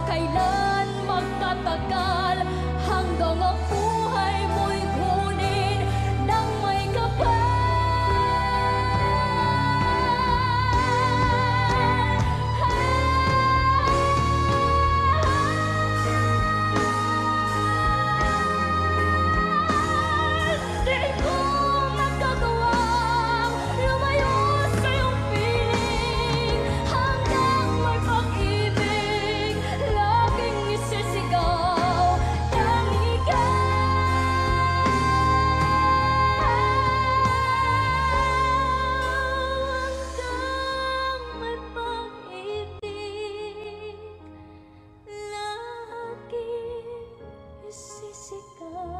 kailan magtatagal hanggang ang buhay mo'y kunin ng may kapal. Di ko magagawang lumayo sa iyong piling hanggang may pag-ibig laging isisigaw ng ikaw. Hanggang may pag-ibig laging isisigaw.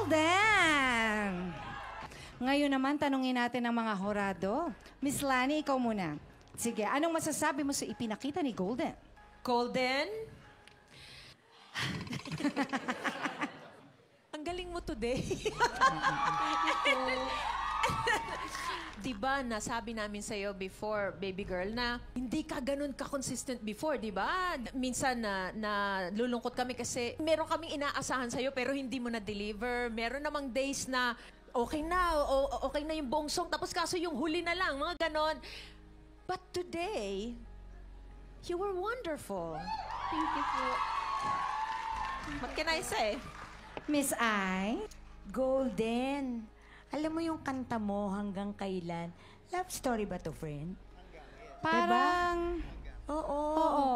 Golden! Ngayon naman, tanungin natin ang mga horado. Miss Lani, ikaw muna. Sige, anong masasabi mo sa ipinakita ni Golden? Golden? Ang galing mo today. Diba, nasabi namin sa'yo before, baby girl, na hindi ka ganun ka-consistent before, diba? Minsan na lulungkot kami kasi meron kaming inaasahan sa'yo pero hindi mo na-deliver. Meron namang days na okay na, okay na yung buong song, tapos kaso yung huli na lang, mga ganon. But today, you were wonderful. Thank you po. What can I say? Miss Ai? Golden. Alam mo yung kanta mo hanggang kailan? Love story ba to, friend? Parang... Oo. Oo.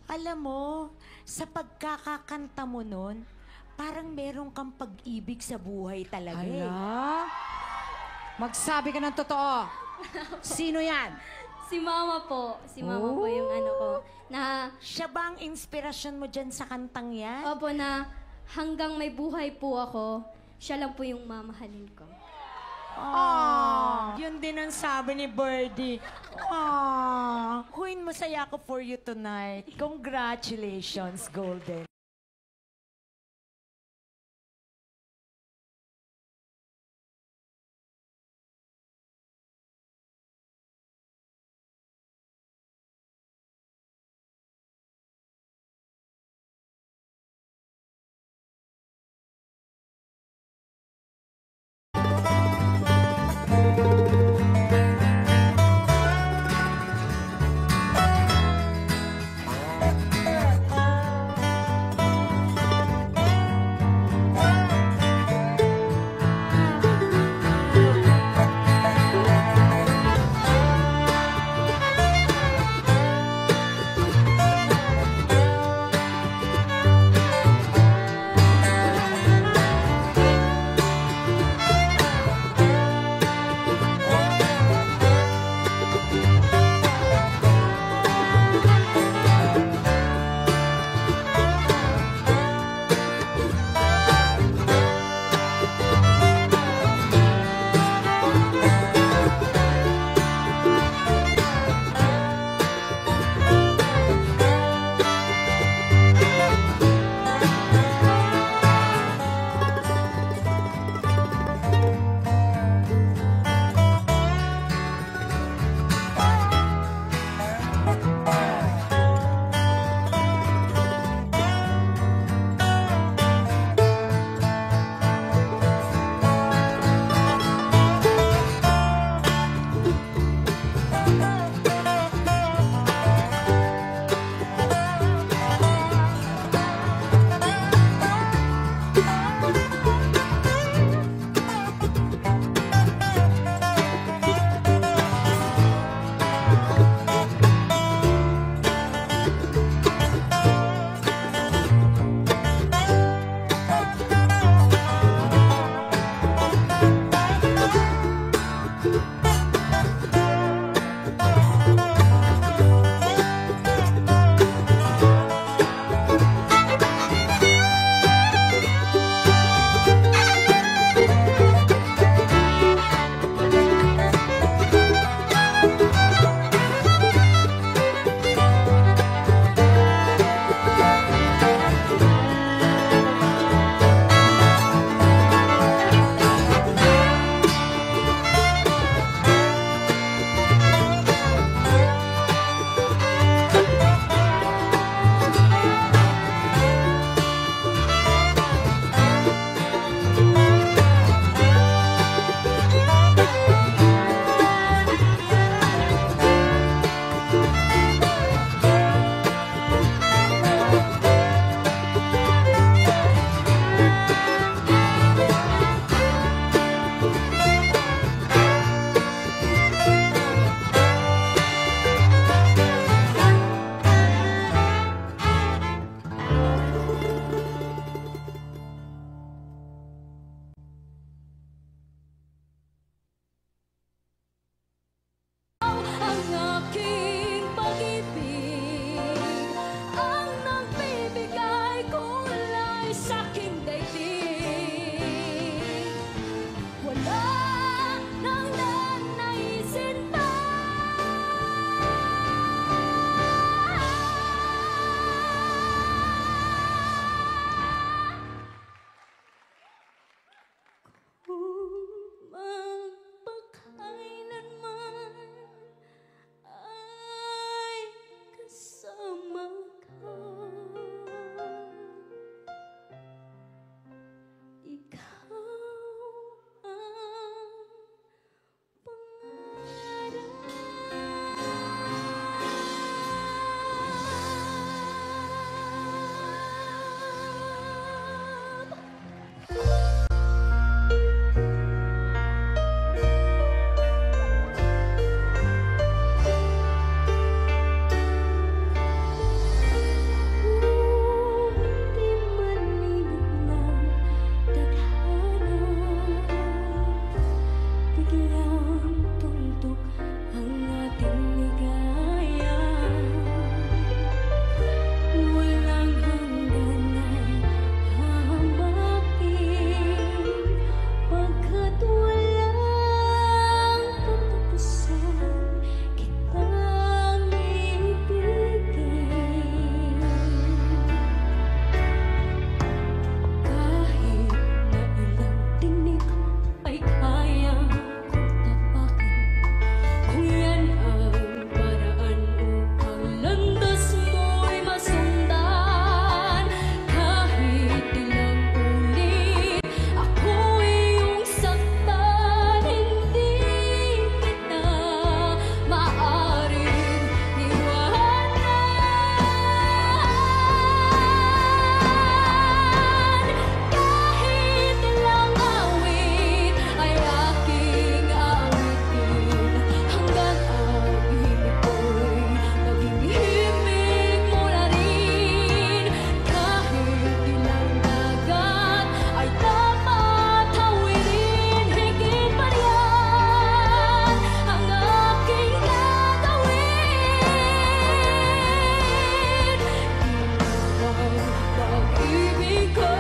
Alam mo, sa pagkakakanta mo nun, parang meron kang pag-ibig sa buhay talaga eh. Hala? Magsabi ka ng totoo. Sino yan? Si Mama po. Si Mama po yung ano ko. Na, Siya ba ang inspirasyon mo dyan sa kantang yan? opo na hanggang may buhay po ako, siya lang po yung mamahalin ko. Yun din ang sabi ni Birdie. Huwin masaya ko for you tonight. Congratulations, Golden. aking pag-ibig ang nagbibigay kulay sa aking daigdig. Wala nang nanaisin pa kung magpakailanman ay kasama ka. Ikaw ang pangarap. Hindi malimit ng tadhana, biglang tuldok ang ating ligaya. Walang hangganan hahamakin, pagkat walang katapusan kitang ibigin. Kahit na ilang tinik ay kaya kong tapakin, kung yan ang paraan upang landas mo'y masundan. Kahit ilang ulit ako iyong saktan, hindi kita maaaring iwanan. Kahit ilang awit ay aking awitin, hanggang ang himig ko'y maging himig mo na rin. Kahit ilang dagat ay dapat tawirin, higit pa riyan ang aking gagawin. Ginawang pag-ibig ko,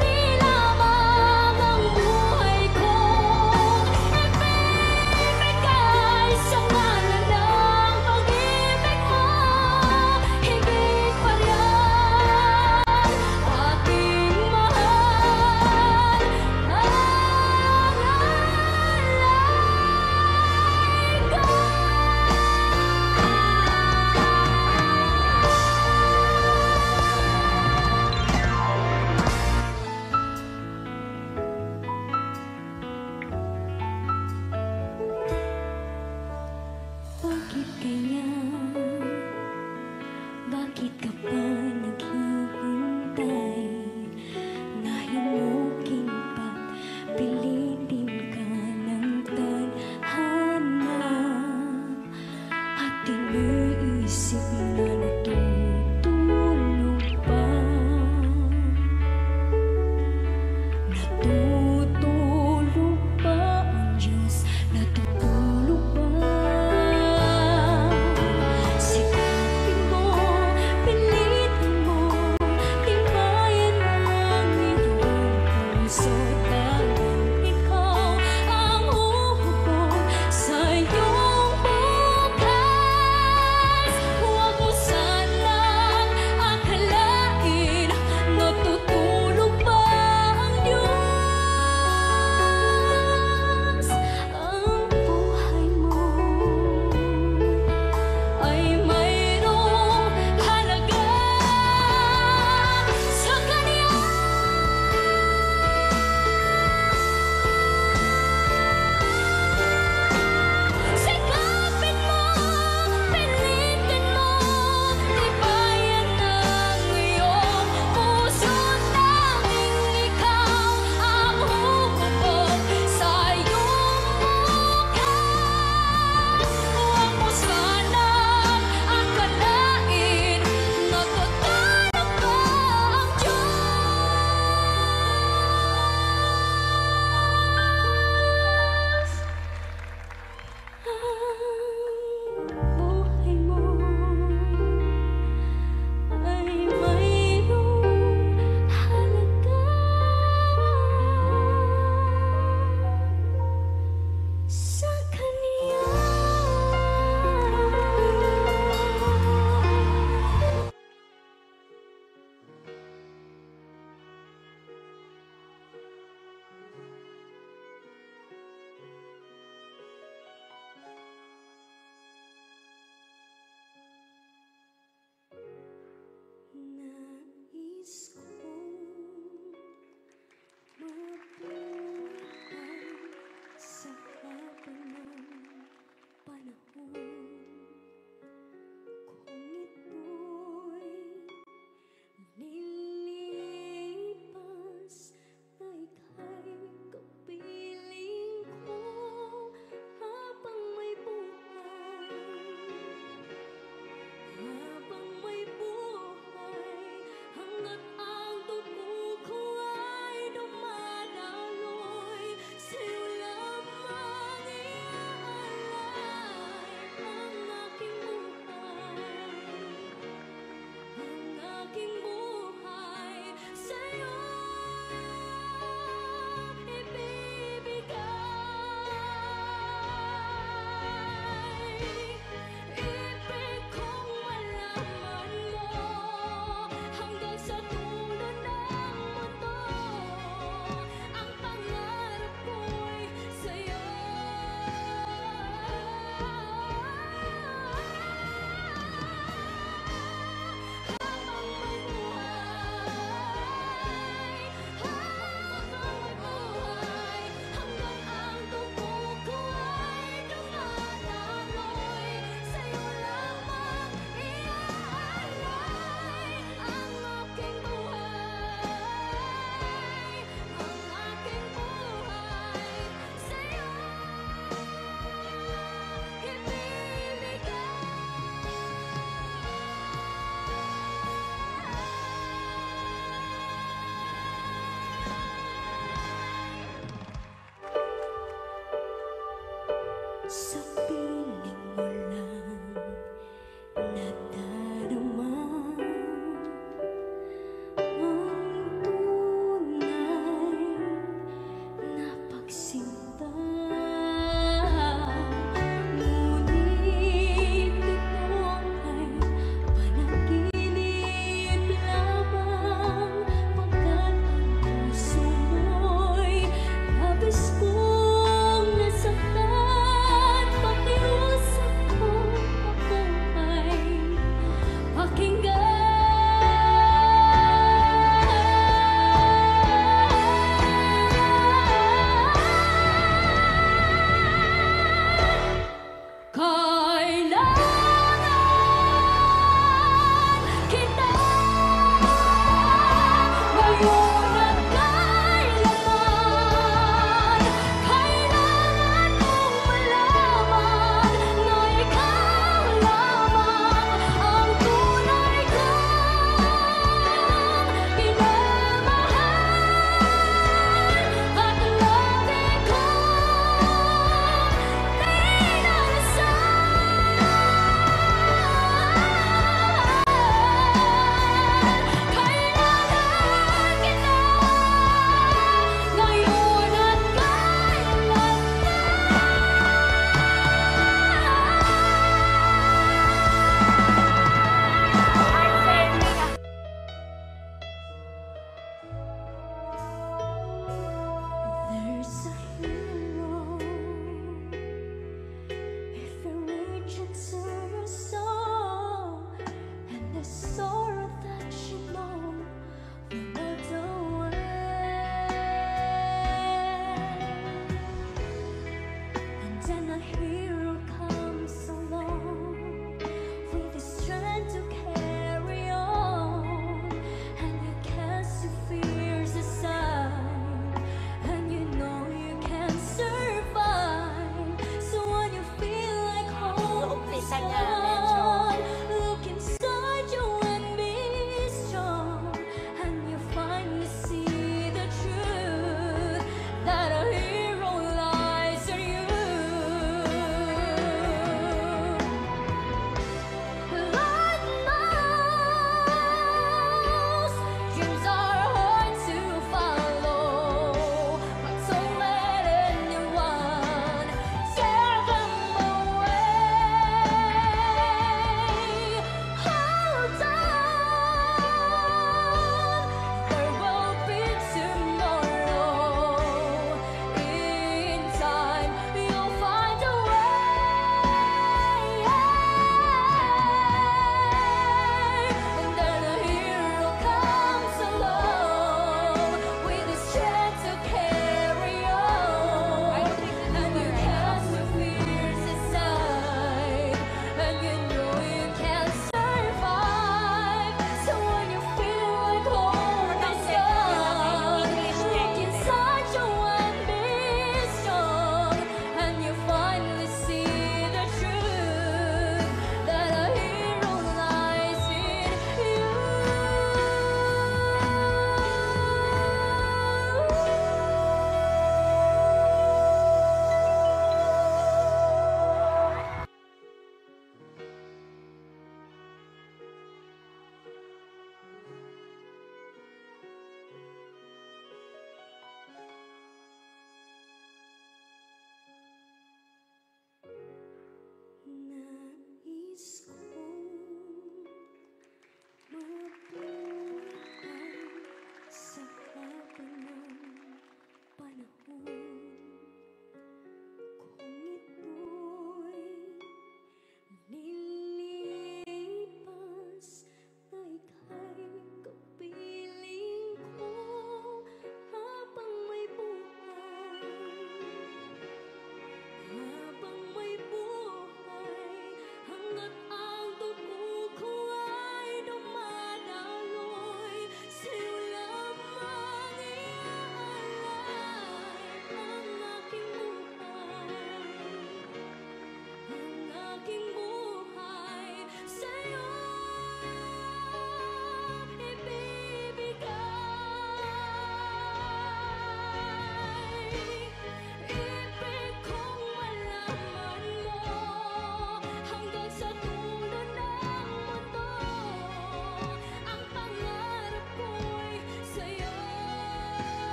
di lamang ang buhay ko ibibigay sa ngalan ng pag-ibig mo. Higit pa riyan ating mahal ang alay ko. Bakit kaya? Bakit ka pa naghihintay? Nahimukin pa't pilitin ka ng tadhana, at iniisip na natutulog pa. Natutulog pa ang Diyos, natutulog pa. Sikapin mo, pilitin mo, tibayan ang iyong puso, dahil ikaw ang huhubog sa iyong bukas. Huwag mo sanang akalain, natutulog pa ang Diyos. Ang Sa piling mo lang nadarama ang tunay na pagsinta. Ngunit ito ay panaginip lamang, pagkat ang puso mo'y labis kong nasaktan. Pakiramdam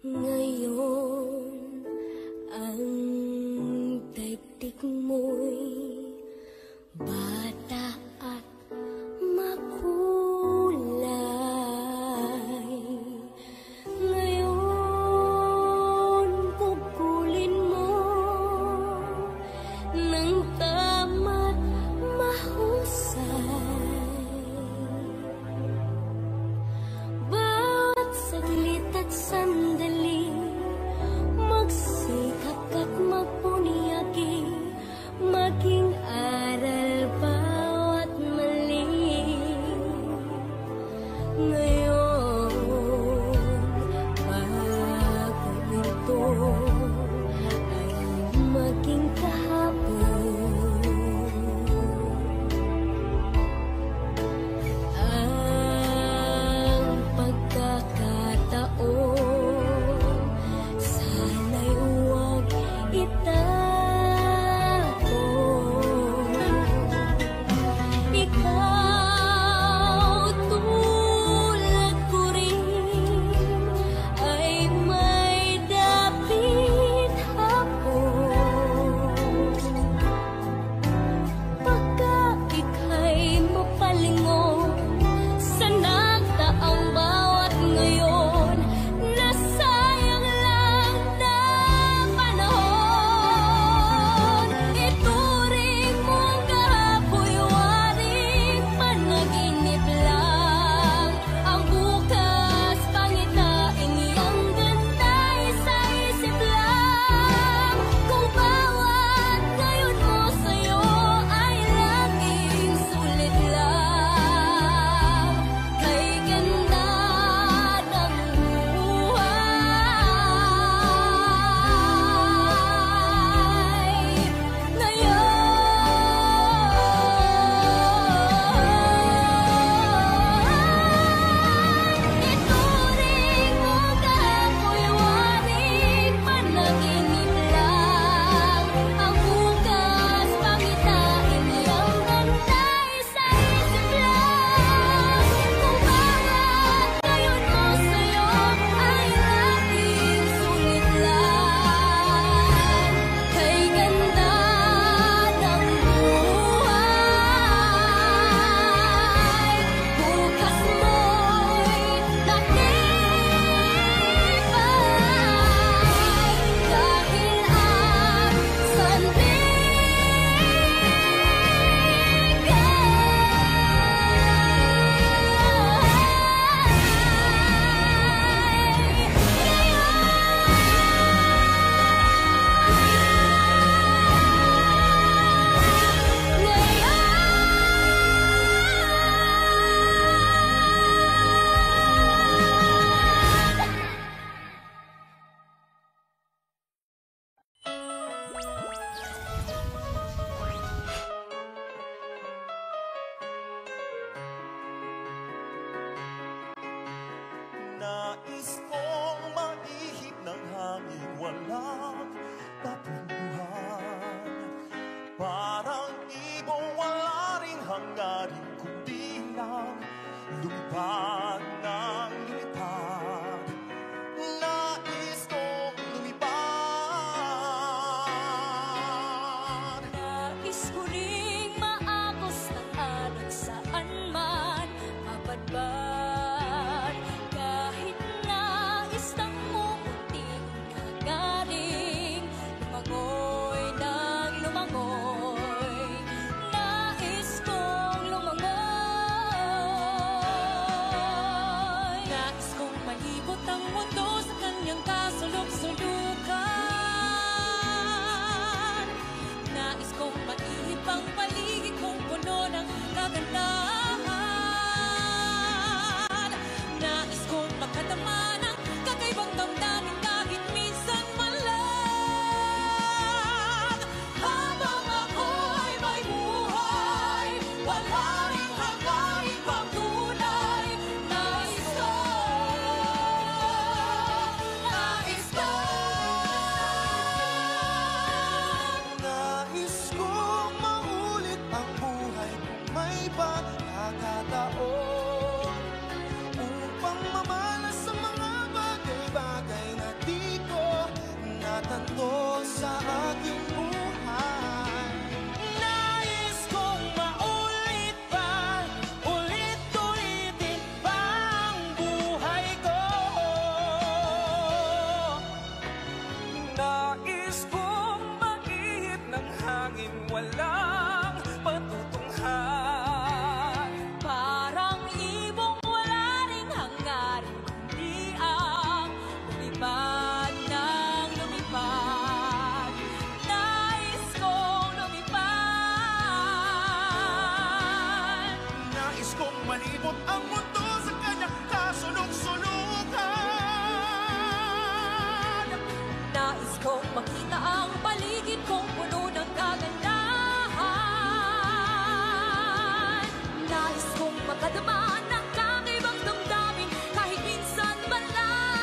Ngayon, ang daigdig mo'y bata at makulay. Ngayon, pugulin mo ng tama't mahusay. Bawat saglit at sandali, magsikap at magpunyagi, maging aral bawat mali. Ngayon, bago ito ay maging kahapon. Ang pagkakataon, sana'y huwag itapon. Ikaw, tulad ko rin, ay may dapit hapon. Pagka ika'y mapalingon sa nagdaang bawat ngayon, nasayang lang na panahon. Ituring mo ang kahapoy, waring panaginip lang. Ang bukas, pangitain niyang ganda'y sa isip lang. Kung bawat ngayon mo sa'yo ay laging sulit lang, kay ganda ng buhay ngayon. Ituring mo ang kahapoy, waring panaginip lang. Ang bukas, pangitain niyang ganda'y sa isip lang. Kung bawat ngayon mo sa'yo ay laging sulit lang, kay ganda ng buhay. Bukas mo'y nakipay, dahil ang Nais kong maihip ng hangin, walang tapunuhan. Parang ibong wala ring hangarin, kundi lang lumipad ng lumipad. Nais kong lumipad. Nais ko ring maagos ng alon saan man mapadpad. Kahit na Nais kong maihip ng hangin, walang patutunghan. Parang ibong wala ring hangarin, kundi ang lumipad ng lumipad. Nais kong lumipad. Nais kong malibot ang mundo sa kanyang kasulok-sulukan. Nais kong makita ang paligid kong puno ng kagandahan. Nais kong makadama ng kakaibang damdamin kahit minsan man lang.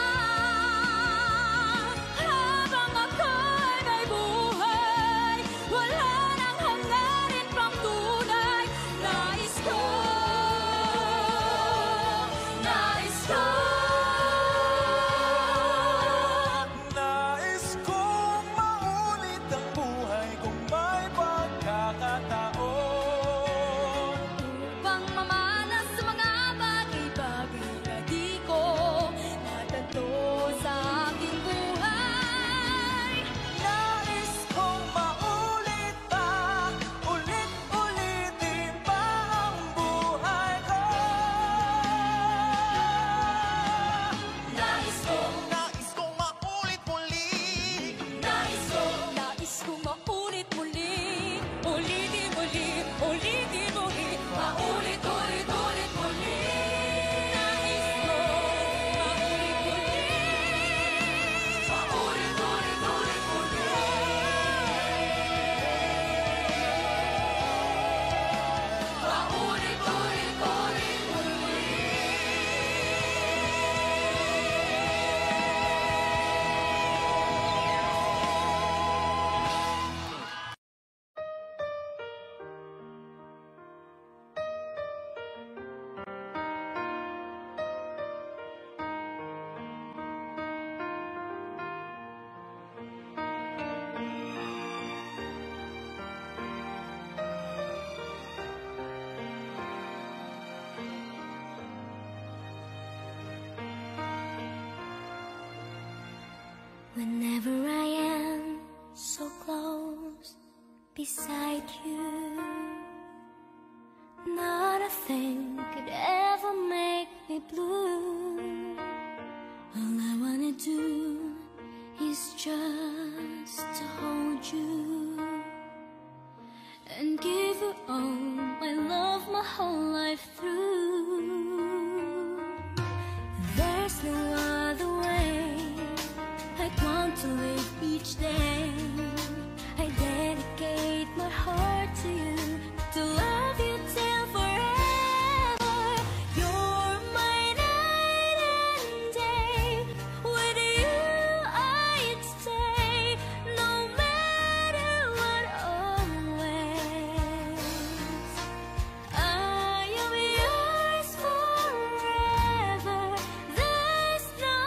Habang ako'y may buhay, wala nang hangarin pang tunay. Nais ko, nais ko. Nais kong maulit ang buhay kung may pagkakataon. Upang mamalas sa mga bagay-bagay na di ko natanto sa aking buhay. Nais kong maulit pa, ulit-ulitin pa ang buhay ko. Nais ko, Nais kong maulit muli. nais ko maulit muli. Ulitin muli, ulitin muli, maulit, ulit, ulit muli. Nais ko maulit muli. Maulit, ulit, ulit muli. Maulit, ulit, ulit muli. Whenever I am so close beside you, not a thing could ever make me blue. All I wanna do is just to hold you and give you all my love my whole life through. There's no other way I'd want to live each day. I dedicate my heart to you, to love you till forever. You're my night and day. With you I'd stay, no matter what, always. I am yours forever. There's no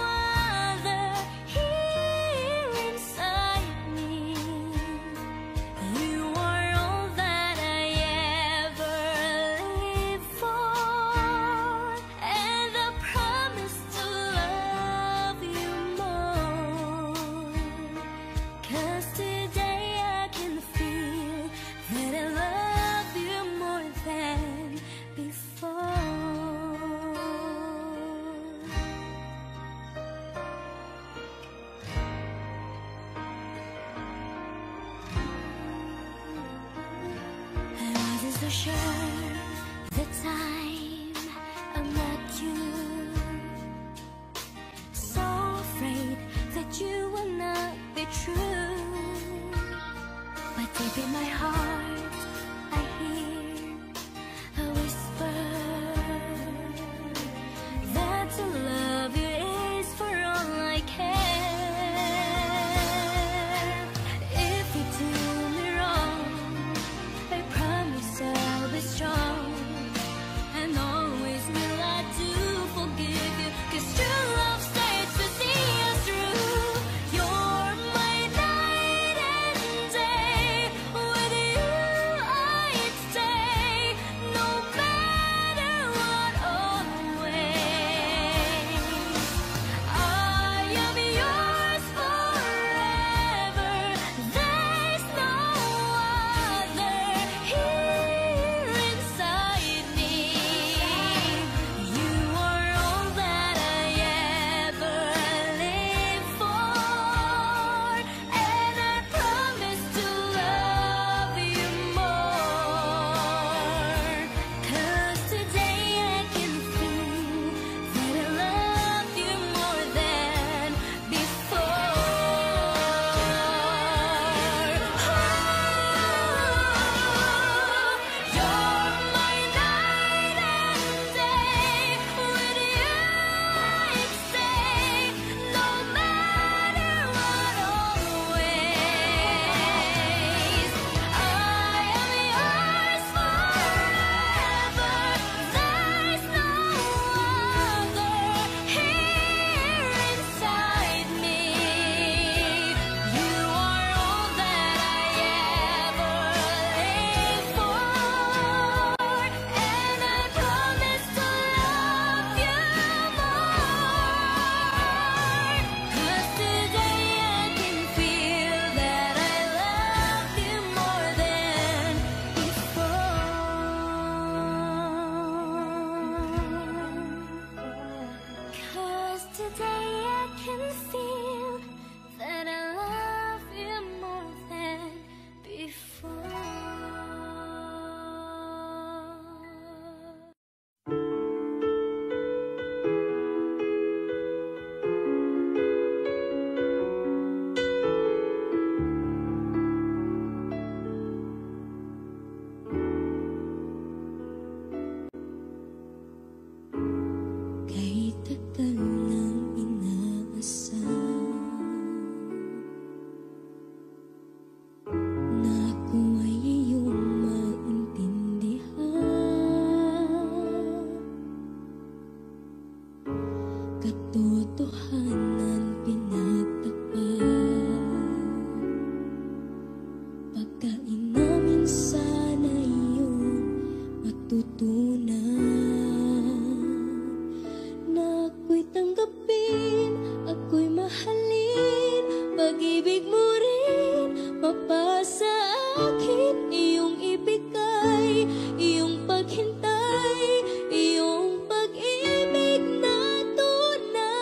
other here inside me. You are all that I ever live for, and the promise to love you more. 'Cause today I can feel that I love you more than before. I wasn't so sure the time I met you, so afraid that you will not be true. But deep in my heart, I hear a whisper that to love you is for all I care. If you do me wrong, I promise I'll be strong, and always will I do forgive you. 'Cause true love stays to see us through. You're my night and day. With you can feel that I love you more than before. Kahit tagal nang inaasam na ako ay iyong maintindihan, katotohanan pinagtakpan, pagkain namin sana iyon matutunan. Na ako'y tanggapin, ako'y mahalin, pag-ibig mo rin mapasa akin, iyong ibigay, iyong paghintay, iyong pag-ibig na tunay.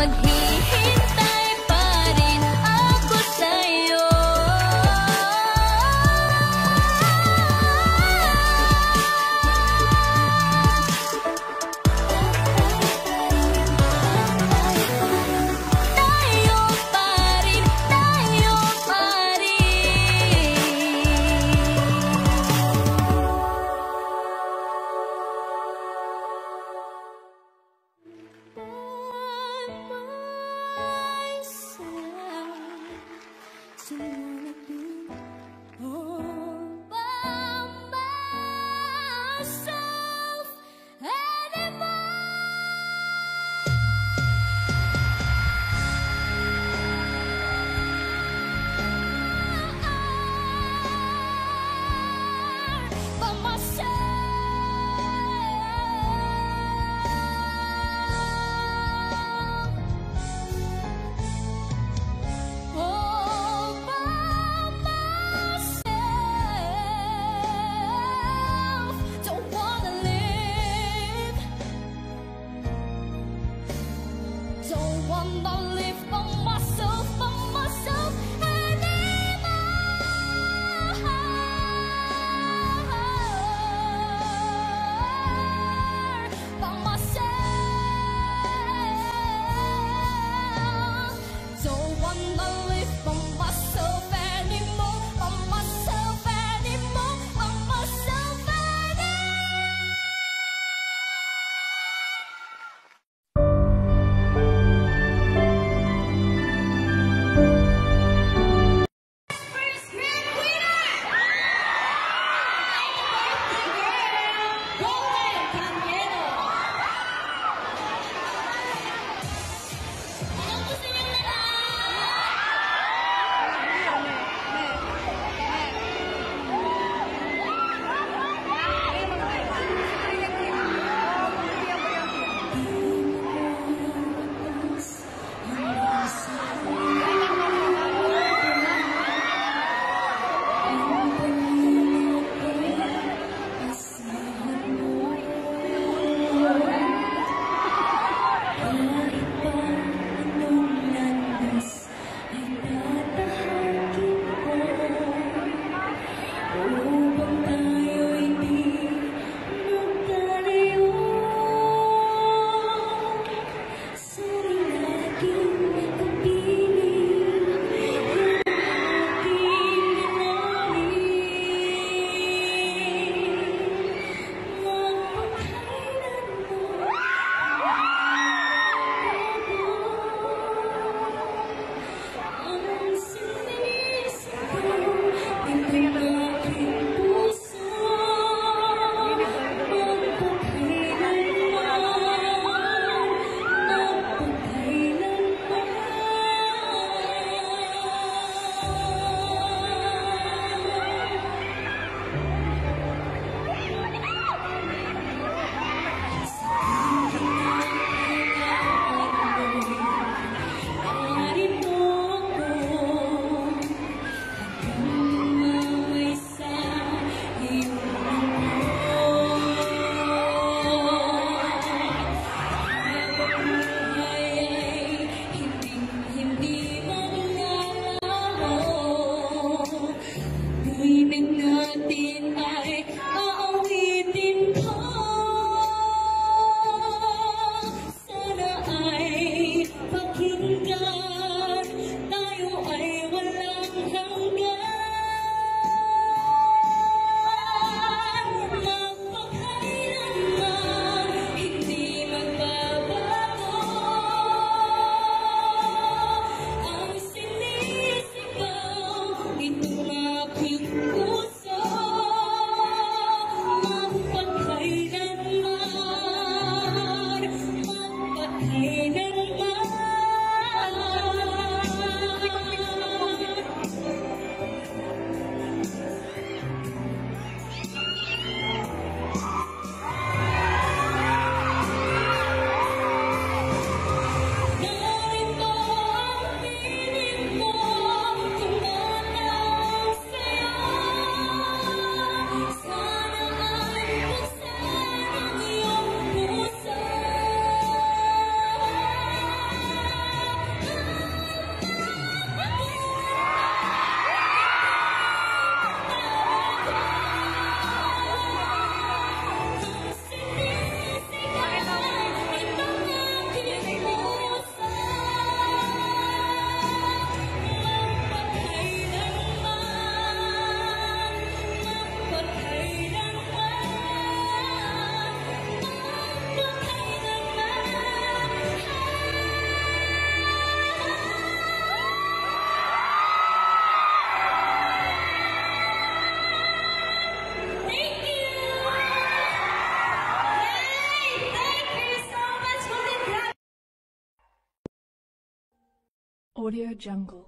Maghihintay pa rin ako sa'yo. Tayo pa rin, tayo pa rin. Don't wanna live by myself anymore. By myself. Don't wanna live by myself anymore. By myself anymore. By myself anymore. Audio Jungle.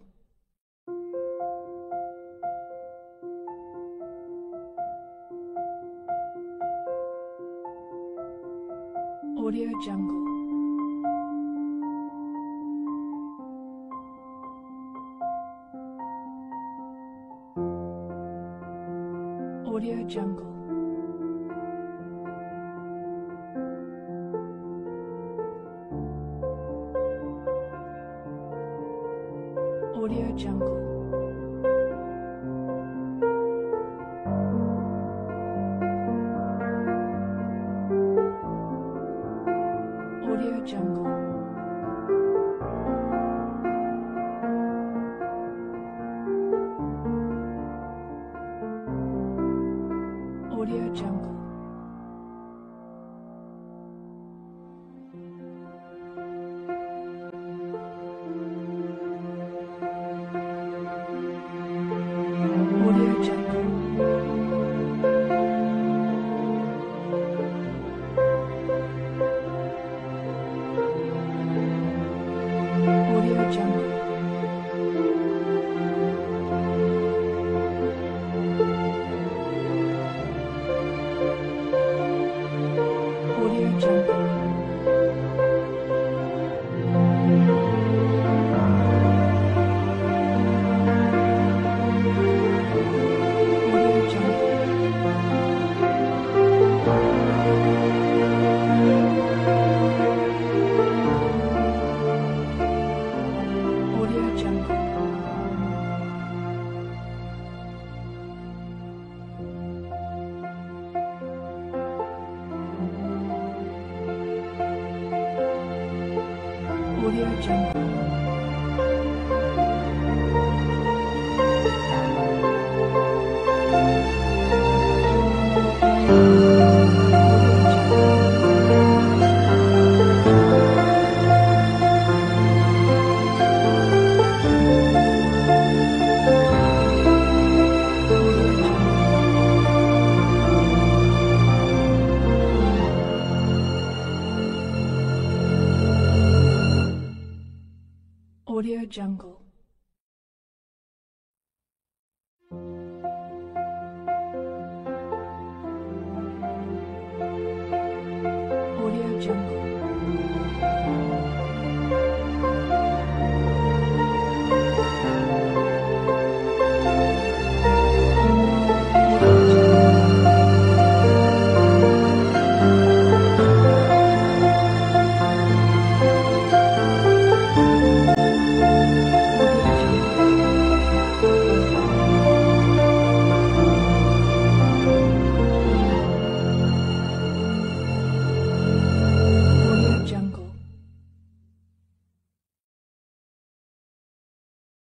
Audio Jungle. Audio Jungle. Audio Jungle. Audio Jungle. Audio Jungle. Audio Jungle. Audio Jungle. Audio Jungle. Audio Jungle. Audio Jungle. Audio Jungle. Audio Jungle.